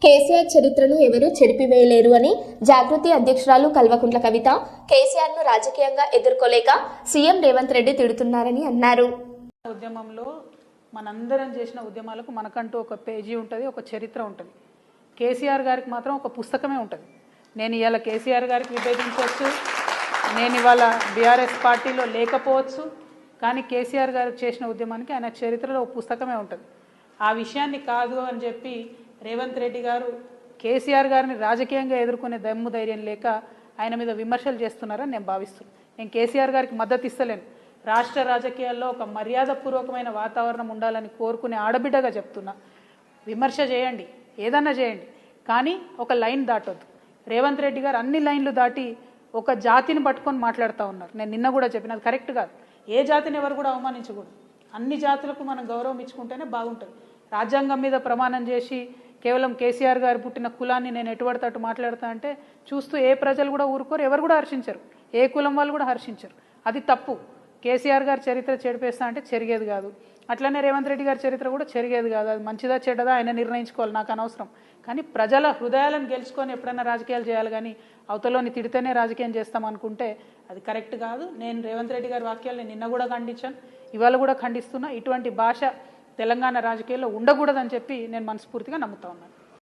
కేసీఆర్ చరిత్రను ఎవరూ చెరిపివేయలేరు అని జాగృతి అధ్యక్షురాలు కల్వకుంట్ల కవిత కేసీఆర్ను రాజకీయంగా ఎదుర్కోలేక సీఎం రేవంత్ రెడ్డి తిడుతున్నారని అన్నారు. ఉద్యమంలో మనందరం చేసిన ఉద్యమాలకు మనకంటూ ఒక పేజీ ఉంటుంది, ఒక చరిత్ర ఉంటుంది. కేసీఆర్ గారికి మాత్రం ఒక పుస్తకమే ఉంటుంది. నేను ఇవాళ కేసీఆర్ గారికి విభేదించవచ్చు, నేను ఇవాళ బీఆర్ఎస్ పార్టీలో లేకపోవచ్చు, కానీ కేసీఆర్ గారు చేసిన ఉద్యమానికి ఆయన చరిత్రలో ఒక పుస్తకమే ఉంటుంది. ఆ విషయాన్ని కాదు అని చెప్పి రేవంత్ రెడ్డి గారు కేసీఆర్ గారిని రాజకీయంగా ఎదుర్కొనే దమ్ము ధైర్యం లేక ఆయన మీద విమర్శలు చేస్తున్నారని నేను భావిస్తున్నాను. నేను కేసీఆర్ గారికి మద్దతు ఇస్తలేను. రాష్ట్ర రాజకీయాల్లో ఒక మర్యాదపూర్వకమైన వాతావరణం ఉండాలని కోరుకునే ఆడబిడ్డగా చెప్తున్నా. విమర్శ చేయండి, ఏదన్నా చేయండి, కానీ ఒక లైన్ దాటొద్దు. రేవంత్ రెడ్డి గారు అన్ని లైన్లు దాటి ఒక జాతిని పట్టుకొని మాట్లాడుతూ ఉన్నారు. నేను నిన్న కూడా చెప్పిన అది కరెక్ట్ కాదు. ఏ జాతిని ఎవరు కూడా అవమానించకూడదు. అన్ని జాతులకు మనం గౌరవం ఇచ్చుకుంటేనే బాగుంటుంది. రాజ్యాంగం మీద ప్రమాణం చేసి కేవలం కేసీఆర్ గారు పుట్టిన కులాన్ని నేను ఎటుపడితే అటు మాట్లాడతా అంటే చూస్తూ ఏ ప్రజలు కూడా ఊరుకోరు, ఎవరు కూడా హర్షించరు, ఏ కులం వాళ్ళు కూడా హర్షించరు. అది తప్పు. కేసీఆర్ గారి చరిత్ర చెడిపేస్తా అంటే చెరిగేది కాదు. అట్లనే రేవంత్ రెడ్డి గారి చరిత్ర కూడా చెరిగేది కాదు. అది మంచిదా చెడ్డదా ఆయన నిర్ణయించుకోవాలి, నాకు అనవసరం. కానీ ప్రజల హృదయాలను గెలుచుకొని ఎప్పుడైనా రాజకీయాలు చేయాలి, కానీ అవతలోని తిడితేనే రాజకీయం చేస్తాం అనుకుంటే అది కరెక్ట్ కాదు. నేను రేవంత్ రెడ్డి గారి వాక్యాలను నిన్న కూడా ఖండించాను, ఇవాళ కూడా ఖండిస్తున్నా. ఇటువంటి భాష తెలంగాణ రాజకీయాల్లో ఉండకూడదని చెప్పి నేను మనస్ఫూర్తిగా నమ్ముతా ఉన్నాను.